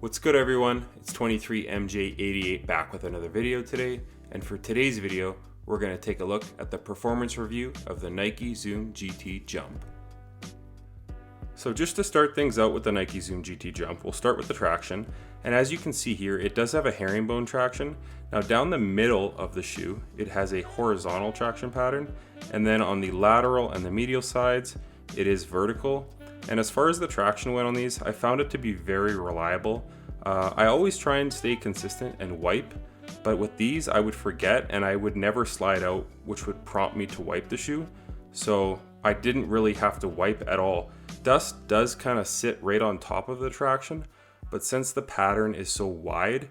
What's good everyone? It's 23MJ88 back with another video today, and for today's video we're going to take a look at the performance review of the Nike Zoom GT Jump. So just to start things out with the Nike Zoom GT Jump, we'll start with the traction, and as you can see here it does have a herringbone traction. Now down the middle of the shoe it has a horizontal traction pattern, and then on the lateral and the medial sides it is vertical. And as far as the traction went on these, I found it to be very reliable. I always try and stay consistent and wipe, but with these I would forget and I would never slide out, which would prompt me to wipe the shoe. So I didn't really have to wipe at all. Dust does kind of sit right on top of the traction, but since the pattern is so wide,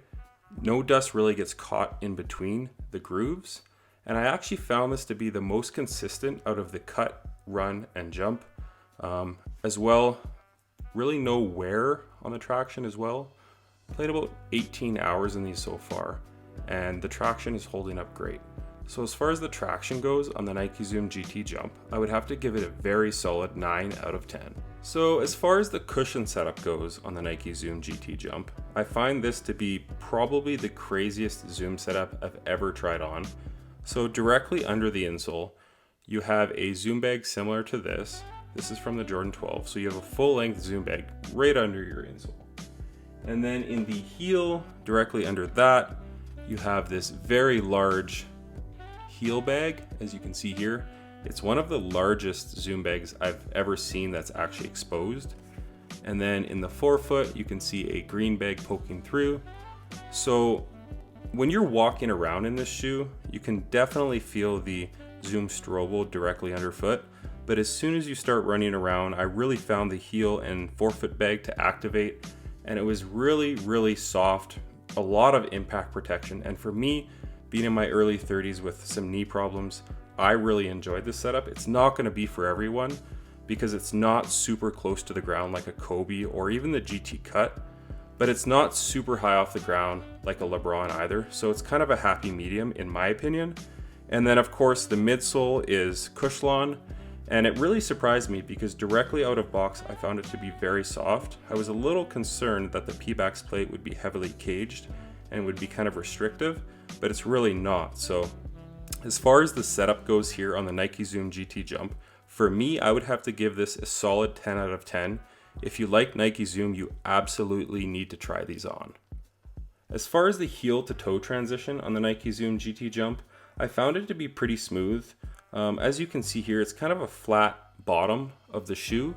no dust really gets caught in between the grooves. And I actually found this to be the most consistent out of the cut, run, and jump. As well, really no wear on the traction as well. Played about 18 hours in these so far, and the traction is holding up great. So as far as the traction goes on the Nike Zoom GT Jump, I would have to give it a very solid 9 out of 10. So as far as the cushion setup goes on the Nike Zoom GT Jump, I find this to be probably the craziest Zoom setup I've ever tried on. So directly under the insole, you have a Zoom bag similar to this. This is from the Jordan 12, so you have a full-length Zoom bag right under your insole. And then in the heel, directly under that, you have this very large heel bag, as you can see here. It's one of the largest Zoom bags I've ever seen that's actually exposed. And then in the forefoot, you can see a green bag poking through. So when you're walking around in this shoe, you can definitely feel the Zoom strobo directly underfoot. But as soon as you start running around, I really found the heel and forefoot bag to activate, and it was really soft, a lot of impact protection. And for me, being in my early 30s with some knee problems, I really enjoyed this setup. It's not going to be for everyone because it's not super close to the ground like a Kobe or even the GT Cut, but it's not super high off the ground like a LeBron either. So it's kind of a happy medium in my opinion. And then of course the midsole is Cushlon. And it really surprised me because directly out of box, I found it to be very soft. I was a little concerned that the P-Bax plate would be heavily caged and would be kind of restrictive, but it's really not. So as far as the setup goes here on the Nike Zoom GT Jump, for me, I would have to give this a solid 10 out of 10. If you like Nike Zoom, you absolutely need to try these on. As far as the heel to toe transition on the Nike Zoom GT Jump, I found it to be pretty smooth. As you can see here, it's kind of a flat bottom of the shoe,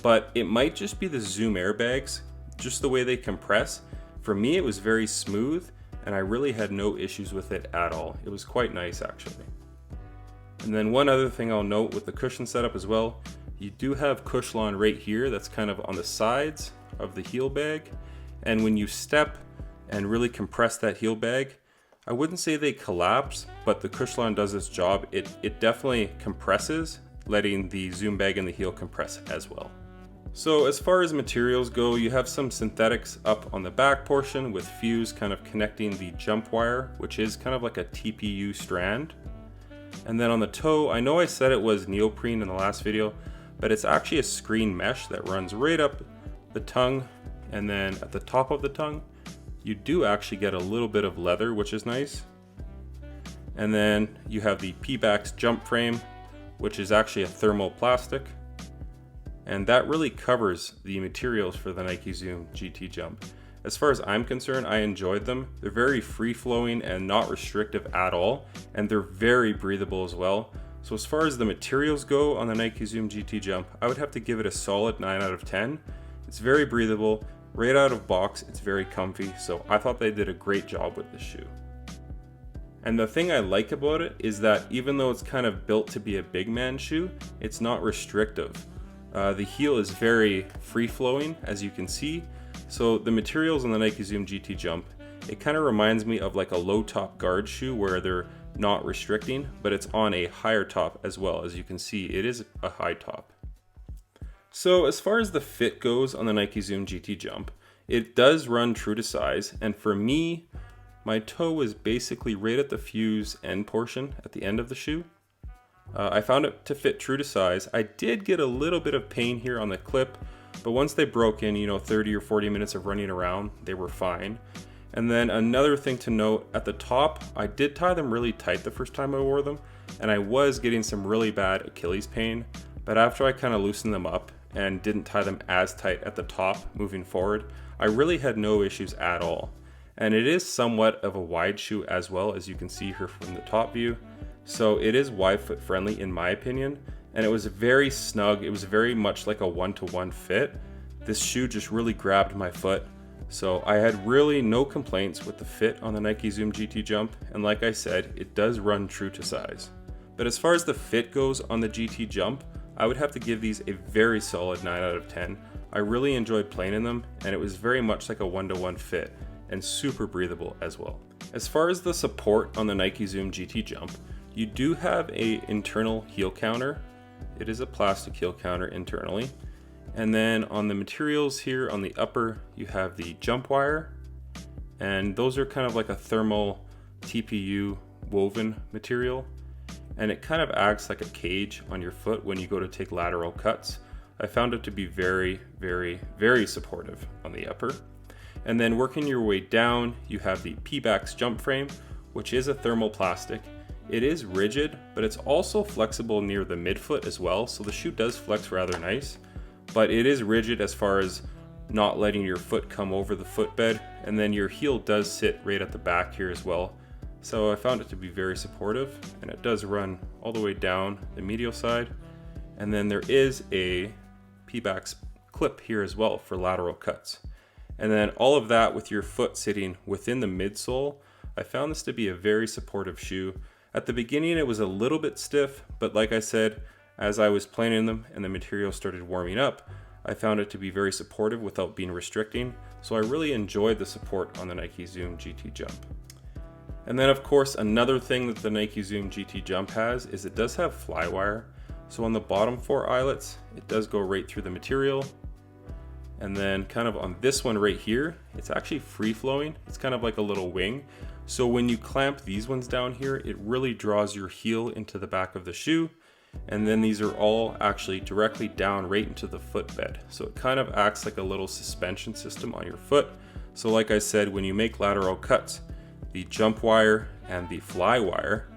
but it might just be the Zoom airbags, just the way they compress. For me, it was very smooth, and I really had no issues with it at all. It was quite nice, actually. And then one other thing I'll note with the cushion setup as well, you do have Cushlon right here that's kind of on the sides of the heel bag, and when you step and really compress that heel bag, I wouldn't say they collapse, but the Cushlon does its job. It definitely compresses, letting the Zoom bag and the heel compress as well. So as far as materials go, you have some synthetics up on the back portion with fuse kind of connecting the jump wire, which is kind of like a TPU strand. And then on the toe, I know I said it was neoprene in the last video, but it's actually a screen mesh that runs right up the tongue, and then at the top of the tongue, you do actually get a little bit of leather, which is nice. And then you have the P-Bax jump frame, which is actually a thermoplastic. And that really covers the materials for the Nike Zoom GT Jump. As far as I'm concerned, I enjoyed them. They're very free-flowing and not restrictive at all. And they're very breathable as well. So as far as the materials go on the Nike Zoom GT Jump, I would have to give it a solid 9 out of 10. It's very breathable. Right out of box, it's very comfy, so I thought they did a great job with this shoe. And the thing I like about it is that even though it's kind of built to be a big man shoe, it's not restrictive. The heel is very free-flowing, as you can see. So the materials on the Nike Zoom GT Jump, it kind of reminds me of like a low-top guard shoe where they're not restricting, but it's on a higher top as well. As you can see, it is a high top. So as far as the fit goes on the Nike Zoom GT Jump, it does run true to size, and for me, my toe was basically right at the fuse end portion at the end of the shoe. I found it to fit true to size. I did get a little bit of pain here on the clip, but once they broke in, 30 or 40 minutes of running around, they were fine. And then another thing to note, at the top, I did tie them really tight the first time I wore them, and I was getting some really bad Achilles pain, but after I kind of loosened them up and didn't tie them as tight at the top moving forward, I really had no issues at all. And it is somewhat of a wide shoe as well, as you can see here from the top view. So it is wide foot friendly in my opinion, and it was very snug. It was very much like a one-to-one fit. This shoe just really grabbed my foot. So I had really no complaints with the fit on the Nike Zoom GT Jump, and like I said, it does run true to size. But as far as the fit goes on the GT Jump, I would have to give these a very solid 9 out of 10. I really enjoyed playing in them, and it was very much like a one-to-one fit, and super breathable as well. As far as the support on the Nike Zoom GT Jump, you do have an internal heel counter. It is a plastic heel counter internally. And then on the materials here on the upper, you have the jump wire, and those are kind of like a thermal TPU woven material, and it kind of acts like a cage on your foot when you go to take lateral cuts. I found it to be very, very, very supportive on the upper. And then working your way down, you have the Pebax jump frame, which is a thermal plastic. It is rigid, but it's also flexible near the midfoot as well, so the shoe does flex rather nice. But it is rigid as far as not letting your foot come over the footbed, and then your heel does sit right at the back here as well. So I found it to be very supportive, and it does run all the way down the medial side. And then there is a Pebax clip here as well for lateral cuts. And then all of that with your foot sitting within the midsole. I found this to be a very supportive shoe. At the beginning it was a little bit stiff, but like I said, as I was playing in them and the material started warming up, I found it to be very supportive without being restricting. So I really enjoyed the support on the Nike Zoom GT Jump. And then of course, another thing that the Nike Zoom GT Jump has is it does have flywire. So on the bottom 4 eyelets, it does go right through the material. And then kind of on this one right here, it's actually free flowing. It's kind of like a little wing. So when you clamp these ones down here, it really draws your heel into the back of the shoe. And then these are all actually directly down right into the footbed. So it kind of acts like a little suspension system on your foot. So like I said, when you make lateral cuts, the jump wire and the fly wire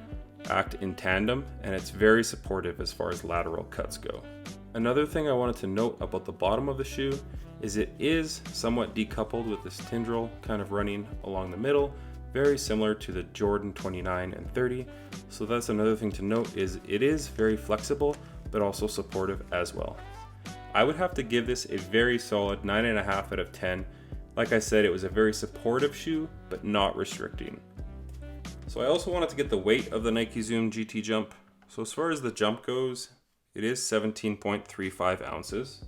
act in tandem, and it's very supportive as far as lateral cuts go. Another thing I wanted to note about the bottom of the shoe is it is somewhat decoupled with this tendril kind of running along the middle, very similar to the Jordan 29 and 30. So that's another thing to note, is it is very flexible, but also supportive as well. I would have to give this a very solid 9.5 out of 10. Like I said, it was a very supportive shoe, but not restricting. So I also wanted to get the weight of the Nike Zoom GT Jump. So as far as the jump goes, it is 17.35 ounces.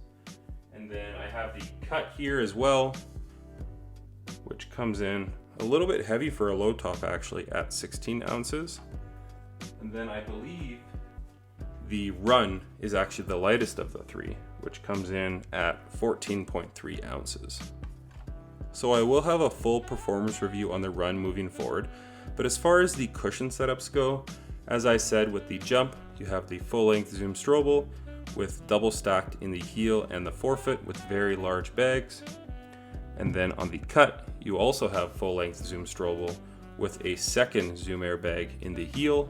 And then I have the cut here as well, which comes in a little bit heavy for a low top actually at 16 ounces. And then I believe the run is actually the lightest of the three, which comes in at 14.3 ounces. So I will have a full performance review on the run moving forward. But as far as the cushion setups go, as I said, with the jump, you have the full length Zoom Strobel with double stacked in the heel and the forefoot with very large bags. And then on the cut, you also have full length Zoom Strobel with a second Zoom Air bag in the heel.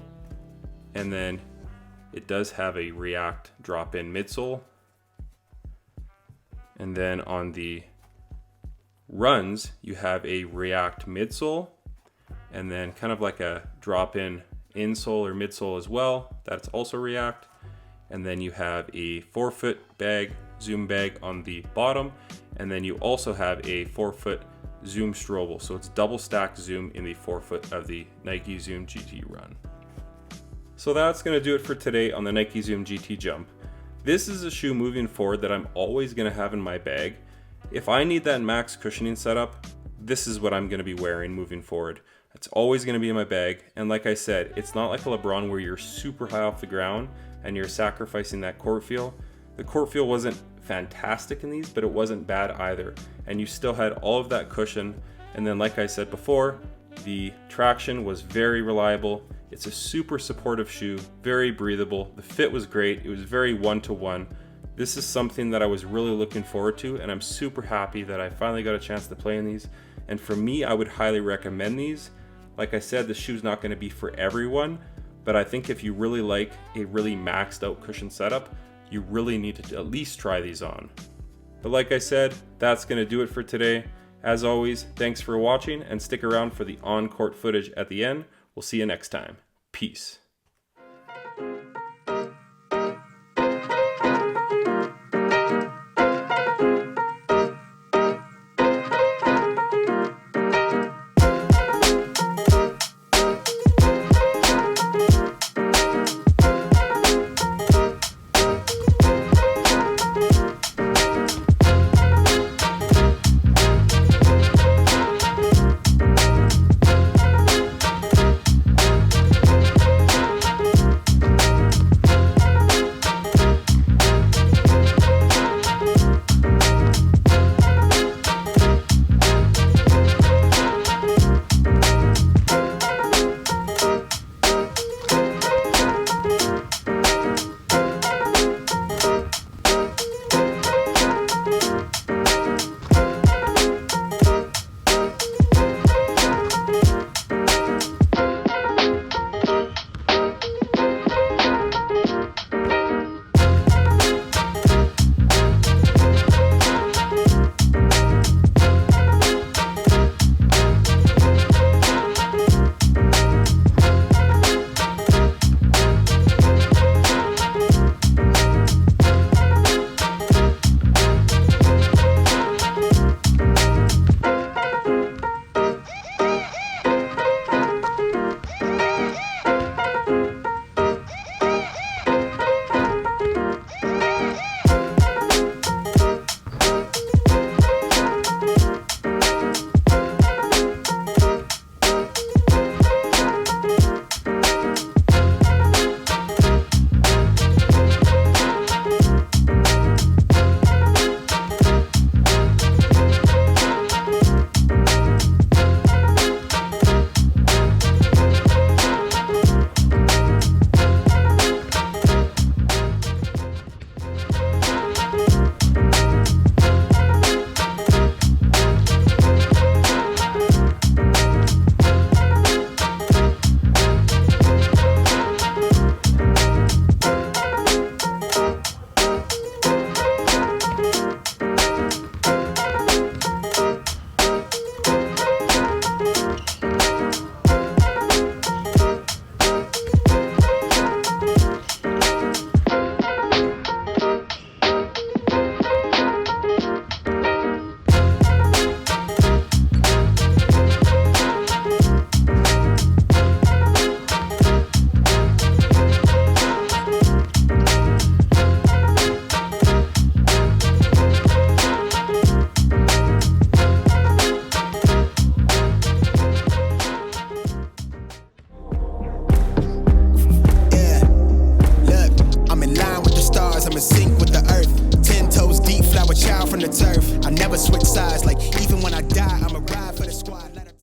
And then it does have a React drop-in midsole. And then on the runs, you have a React midsole, and then kind of like a drop-in insole or midsole as well. That's also React. And then you have a forefoot bag, Zoom bag on the bottom. And then you also have a forefoot Zoom Strobel. So it's double stacked Zoom in the forefoot of the Nike Zoom GT Run. So that's gonna do it for today on the Nike Zoom GT Jump. This is a shoe moving forward that I'm always gonna have in my bag. If I need that max cushioning setup, this is what I'm gonna be wearing moving forward. It's always gonna be in my bag. And like I said, it's not like a LeBron where you're super high off the ground and you're sacrificing that court feel. The court feel wasn't fantastic in these, but it wasn't bad either. And you still had all of that cushion. And then like I said before, the traction was very reliable. It's a super supportive shoe, very breathable. The fit was great. It was very one-to-one. This is something that I was really looking forward to, and I'm super happy that I finally got a chance to play in these. And for me, I would highly recommend these. Like I said, the shoe's not going to be for everyone, but I think if you really like a really maxed out cushion setup, you really need to at least try these on. But like I said, that's going to do it for today. As always, thanks for watching, and stick around for the on-court footage at the end. We'll see you next time. Peace.